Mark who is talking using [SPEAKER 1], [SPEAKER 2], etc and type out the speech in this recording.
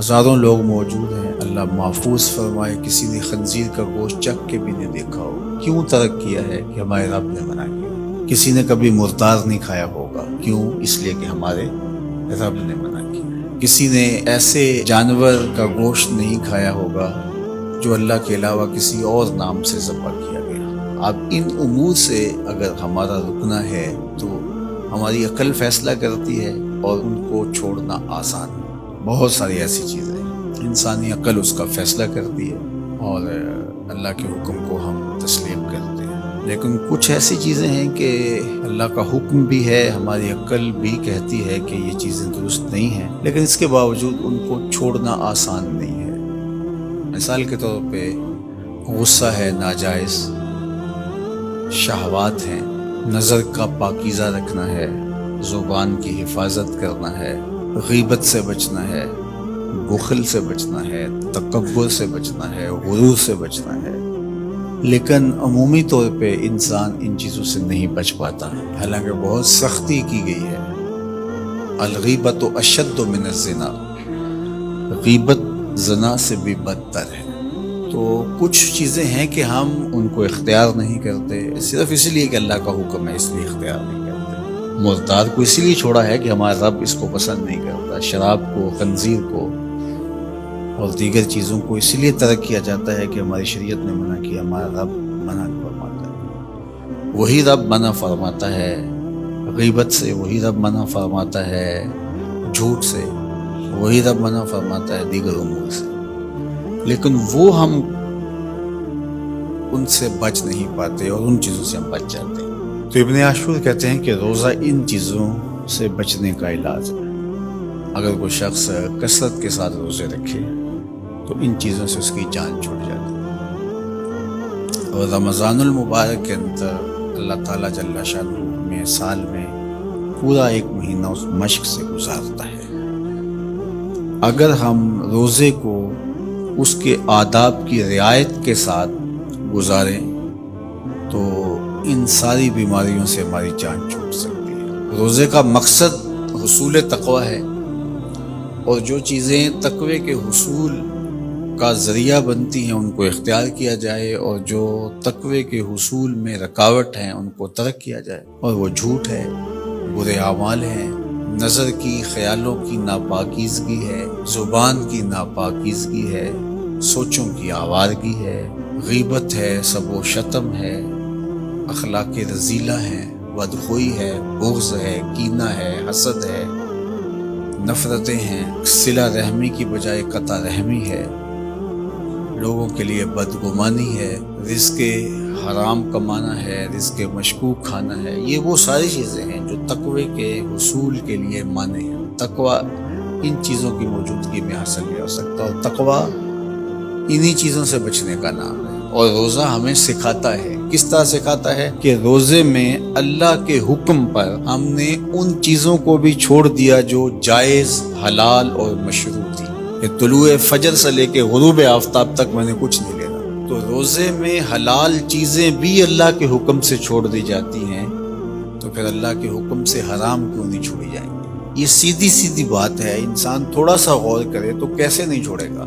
[SPEAKER 1] ہزاروں لوگ موجود ہیں، اللہ محفوظ فرمائے کسی نے خنزیر کا گوشت چکھ کے بھی نہیں دیکھا ہو، کیوں ترک کیا ہے کہ ہمارے رب نے منع کیا۔ کسی نے کبھی مردار نہیں کھایا ہوگا، کیوں؟ اس لیے کہ ہمارے رب نے منع کیا۔ کسی نے ایسے جانور کا گوشت نہیں کھایا ہوگا جو اللہ کے علاوہ کسی اور نام سے ذبح کیا گیا۔ اب ان امور سے اگر ہمارا رکنا ہے تو ہماری عقل فیصلہ کرتی ہے اور ان کو چھوڑنا آسان ہے۔ بہت ساری ایسی چیزیں ہیں، انسانی عقل اس کا فیصلہ کرتی ہے اور اللہ کے حکم کو ہم تسلیم کرتے ہیں، لیکن کچھ ایسی چیزیں ہیں کہ اللہ کا حکم بھی ہے، ہماری عقل بھی کہتی ہے کہ یہ چیزیں درست نہیں ہیں، لیکن اس کے باوجود ان کو چھوڑنا آسان نہیں ہے۔ مثال کے طور پہ غصہ ہے ناجائز، شہوات ہیں، نظر کا پاکیزہ رکھنا ہے، زبان کی حفاظت کرنا ہے، غیبت سے بچنا ہے، بخل سے بچنا ہے، تکبر سے بچنا ہے، غرور سے بچنا ہے، لیکن عمومی طور پہ انسان ان چیزوں سے نہیں بچ پاتا، حالانکہ بہت سختی کی گئی ہے۔ الغیبت اشد من الزنا، غیبت زنا سے بھی بدتر ہے۔ تو کچھ چیزیں ہیں کہ ہم ان کو اختیار نہیں کرتے، صرف اس لیے کہ اللہ کا حکم ہے، اس لیے اختیار نہیں کرتے۔ مردار کو اسی لیے چھوڑا ہے کہ ہمارا رب اس کو پسند نہیں کرتا، شراب کو، خنزیر کو اور دیگر چیزوں کو اسی لیے ترک کیا جاتا ہے کہ ہماری شریعت نے منع کیا، ہمارا رب منع فرماتا ہے۔ وہی رب منع فرماتا ہے غیبت سے، وہی رب منع فرماتا ہے جھوٹ سے، وہی رب منع فرماتا ہے دیگر امور سے، لیکن وہ ہم ان سے بچ نہیں پاتے اور ان چیزوں سے ہم بچ جاتے ہیں۔ تو ابن عاشور کہتے ہیں کہ روزہ ان چیزوں سے بچنے کا علاج ہے۔ اگر کوئی شخص کثرت کے ساتھ روزے رکھے تو ان چیزوں سے اس کی جان چھوٹ جاتی ہے۔ اور رمضان المبارک کے اندر اللہ تعالیٰ جل شانہ ہمیں سال میں پورا ایک مہینہ اس مشق سے گزارتا ہے۔ اگر ہم روزے کو اس کے آداب کی رعایت کے ساتھ گزاریں تو ان ساری بیماریوں سے ہماری جان چھوٹ سکتی ہے۔ روزے کا مقصد حصول تقوی ہے، اور جو چیزیں تقوی کے حصول کا ذریعہ بنتی ہیں ان کو اختیار کیا جائے، اور جو تقوی کے حصول میں رکاوٹ ہیں ان کو ترک کیا جائے، اور وہ جھوٹ ہے، برے اعمال ہیں، نظر کی، خیالوں کی ناپاکیزگی ہے، زبان کی ناپاکیزگی ہے، سوچوں کی آوارگی ہے، غیبت ہے، سب و شتم ہے، اخلاق رذیلہ ہے، بدخوئی ہے، بغض ہے، کینہ ہے، حسد ہے، نفرتیں ہیں، صلہ رحمی کی بجائے قطع رحمی ہے، لوگوں کے لیے بدگمانی ہے، رزق حرام کمانا ہے، رزق مشکوک کھانا ہے۔ یہ وہ ساری چیزیں ہیں جو تقوی کے حصول کے لیے مانع ہیں۔ تقوی ان چیزوں کی موجودگی میں حاصل نہیں ہو سکتا، اور تقوی انہی چیزوں سے بچنے کا نام ہے۔ اور روزہ ہمیں سکھاتا ہے، کس طرح سکھاتا ہے کہ روزے میں اللہ کے حکم پر ہم نے ان چیزوں کو بھی چھوڑ دیا جو جائز، حلال اور مشروع تھی، کہ طلوع فجر سے لے کے غروب آفتاب تک میں نے کچھ نہیں لینا۔ تو روزے میں حلال چیزیں بھی اللہ کے حکم سے چھوڑ دی جاتی ہیں، تو پھر اللہ کے حکم سے حرام کیوں نہیں چھوڑی جائیں گی؟ یہ سیدھی سیدھی بات ہے، انسان تھوڑا سا غور کرے تو کیسے نہیں چھوڑے گا۔